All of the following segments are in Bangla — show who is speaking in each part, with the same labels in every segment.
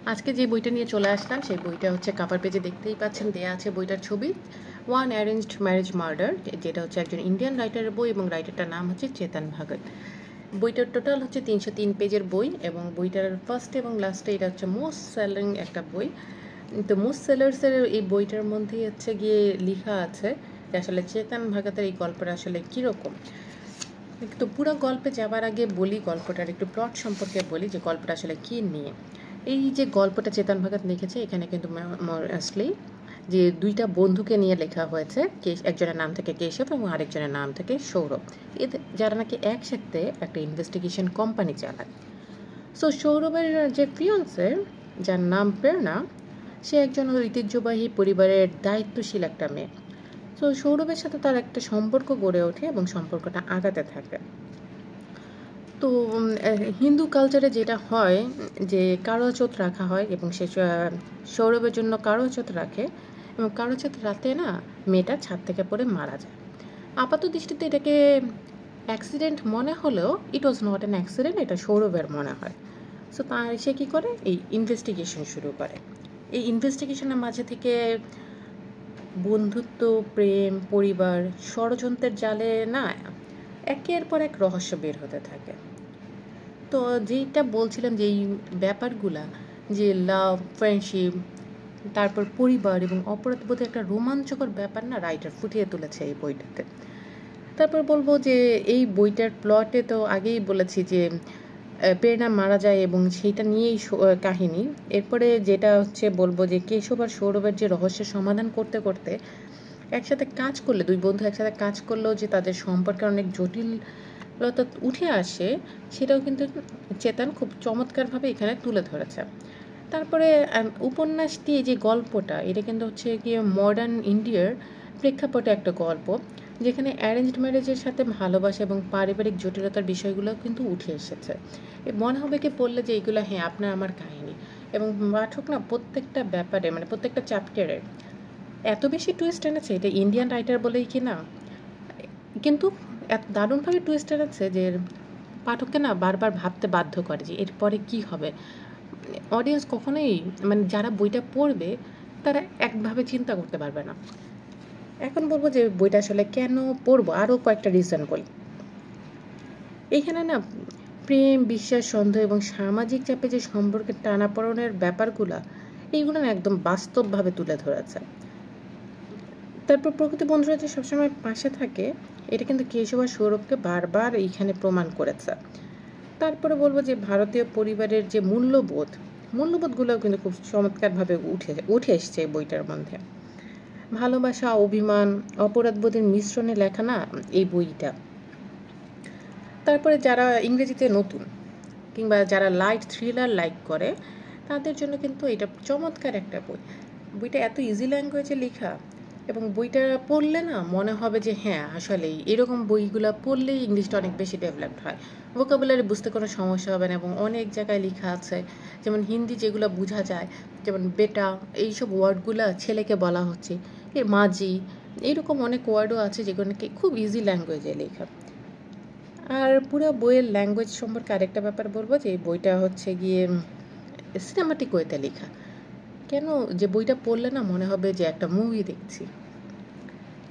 Speaker 1: আজকে যে বইটা নিয়ে চলে আসলাম সেই বইটা হচ্ছে কভার পেজে দেখতেই পাচ্ছেন দেয়া আছে বইটার ছবি ওয়ান অ্যারেঞ্জড ম্যারেজ মার্ডার, যেটা হচ্ছে একজন ইন্ডিয়ান রাইটারের বই এবং রাইটারটার নাম হচ্ছে চেতন ভগত। বইটার টোটাল হচ্ছে 303 পেজের বই এবং বইটার ফার্স্ট এবং লাস্টে এটা হচ্ছে মোস্ট সেলিং একটা বই। তো মোস্ট সেলার্সের এই বইটার মধ্যে হচ্ছে গিয়ে লেখা আছে যে আসলে চেতন ভগতের এই গল্পটা আসলে কীরকম। তো পুরো গল্পে যাবার আগে বলি গল্পটার একটু প্লট সম্পর্কে বলি যে গল্পটা আসলে কী নিয়ে। এই যে গল্পটা চেতন ভগত লিখেছে এখানে কিন্তু মোস্টলি যে দুইটা বন্ধুকে নিয়ে লেখা হয়েছে, একজনের নাম থেকে কেশব এবং আরেকজনের নাম থেকে সৌরভ, এদের যারা নাকি একসাথে একটা ইনভেস্টিগেশন কোম্পানি চালায়। সো সৌরভের যে ফিয়ন্সে যার নাম প্রেরণা, সে একজন ঐতিহ্যবাহী পরিবারের দায়িত্বশীল একটা মেয়ে। তো সৌরভের সাথে তার একটা সম্পর্ক গড়ে ওঠে এবং সম্পর্কটা আগাতে থাকে। তো হিন্দু কালচারে যেটা হয় যে কারোচোত রাখা হয় এবং সে সৌরভের জন্য কারোচোত রাখে এবং কারোচোত রাতে না মেয়েটা ছাদ থেকে পড়ে মারা যায়। আপাত দৃষ্টিতে এটাকে অ্যাক্সিডেন্ট মনে হলেও ইট ওয়াজ নট অ্যান অ্যাক্সিডেন্ট, এটা সৌরভের মনে হয়। সো সে কী করে এই ইনভেস্টিগেশন শুরু করে। এই ইনভেস্টিগেশনের মাঝে থেকে বন্ধুত্ব, প্রেম, পরিবার, ষড়যন্ত্রের জালে না একের পর এক রহস্য বের হতে থাকে। তো যেটা বলছিলাম যে এই ব্যাপারগুলা যে লাভ, ফ্রেন্ডশিপ, তারপর পরিবার এবং অপরাধবোধের একটা রোমাঞ্চকর ব্যাপার না রাইটার ফুটিয়ে তুলেছে এই বইটাতে। তারপর বলবো যে এই বইটার প্লটে তো আগেই বলেছি যে প্রেরণা মারা যায় এবং সেইটা নিয়েই কাহিনী। এরপরে যেটা হচ্ছে বলবো যে কেশব আর সৌরভের যে রহস্যের সমাধান করতে করতে একসাথে কাজ করলে, দুই বন্ধু একসাথে কাজ করলেও যে তাদের সম্পর্কে অনেক জটিলতা উঠে আসে, সেটাও কিন্তু চেতন খুব চমৎকারভাবে এখানে তুলে ধরেছে। তারপরে উপন্যাসটি যে গল্পটা, এটা কিন্তু হচ্ছে গিয়ে মডার্ন ইন্ডিয়ার প্রেক্ষাপটে একটা গল্প, যেখানে অ্যারেঞ্জড ম্যারেজের সাথে ভালোবাসা এবং পারিবারিক জটিলতার বিষয়গুলো কিন্তু উঠে এসেছে। মনে হবে কি পড়লে যে এইগুলো হ্যাঁ আপনার আমার কাহিনী, এবং পাঠক না প্রত্যেকটা ব্যাপারে মানে প্রত্যেকটা চ্যাপ্টারে এত বেশি টুইস্ট এনেছে, এটা ইন্ডিয়ান রাইটার বলেই কি না, কিন্তু এত দারুণভাবে টুইস্ট এনেছে যে পাঠককে না বারবার ভাবতে বাধ্য করে যে এরপরে কি হবে। অডিয়েন্স কখনোই মানে যারা বইটা পড়বে তারা একভাবে চিন্তা করতে পারবে না। এখন বলবো যে বইটা আসলে কেন পড়বো, আরও কয়েকটা রিজন বলি। এইখানে না প্রেম, বিশ্বাস, সন্দেহ এবং সামাজিক চাপে যে সম্পর্কের টানাপড়নের ব্যাপারগুলো, এইগুলো না একদম বাস্তবভাবে তুলে ধরেছে। তারপর প্রকৃতি বন্ধুরা যে সবসময় পাশে থাকে, এটা কিন্তু কেশব আর সৌরভকে বারবার এইখানে প্রমাণ করেছে। তারপরে বলবো যে ভারতীয় পরিবারের যে মূল্যবোধগুলোও কিন্তু খুব চমৎকারভাবে উঠে এসছে এই বইটার মধ্যে। ভালোবাসা, অভিমান, অপরাধবোধের মিশ্রণে লেখা না এই বইটা। তারপরে যারা ইংরেজিতে নতুন কিংবা যারা লাইট থ্রিলার লাইক করে তাদের জন্য কিন্তু এটা চমৎকার একটা বই। বইটা এত ইজি ল্যাঙ্গুয়েজে লেখা এবং বইটা পড়লে না মনে হবে যে হ্যাঁ আসলেই এরকম বইগুলো পড়লেই ইংলিশটা অনেক বেশি ডেভেলপড হয়, ভোকাবুলারি বুঝতে কোনো সমস্যা হবে না। এবং অনেক জায়গায় লেখা আছে, যেমন হিন্দি যেগুলো বোঝা যায়, যেমন বেটা, এইসব ওয়ার্ডগুলো ছেলেকে বলা হচ্ছে, মাঝি, এইরকম অনেক ওয়ার্ডও আছে যেগুলোকে খুব ইজি ল্যাঙ্গুয়েজে লেখা। আর পুরো বইয়ের ল্যাঙ্গুয়েজ সম্পর্কে আরেকটা ব্যাপার বলবো যে এই বইটা হচ্ছে গিয়ে সিনেমাটিক ওয়েতে লেখা। কেন যে বইটা পড়লে না মনে হবে যে একটা মুভি দেখছি।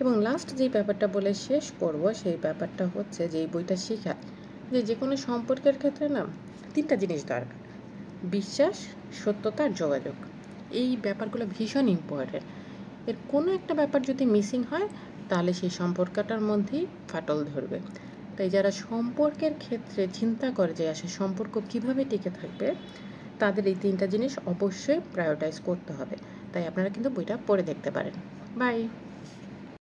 Speaker 1: এবং লাস্ট যেই ব্যাপারটা বলে শেষ করব সেই ব্যাপারটা হচ্ছে যে এই বইটা শেখায় যে কোনো সম্পর্কের ক্ষেত্রে না 3টা জিনিস দরকার: বিশ্বাস, সত্যতা আর যোগাযোগ। এই ব্যাপারগুলো ভীষণ ইম্পর্টেন্ট। এর কোনো একটা ব্যাপার যদি মিসিং হয় তাহলে সেই সম্পর্কটার মধ্যেই ফাটল ধরবে। তাই যারা সম্পর্কের ক্ষেত্রে চিন্তা করে যে আসলে সম্পর্ক কিভাবে টিকে থাকবে, তাদের এই 3টা জিনিস অবশ্যই প্রায়োরিটাইজ করতে হবে। তাই আপনারা কিন্তু বইটা পড়ে দেখতে পারেন। বাই।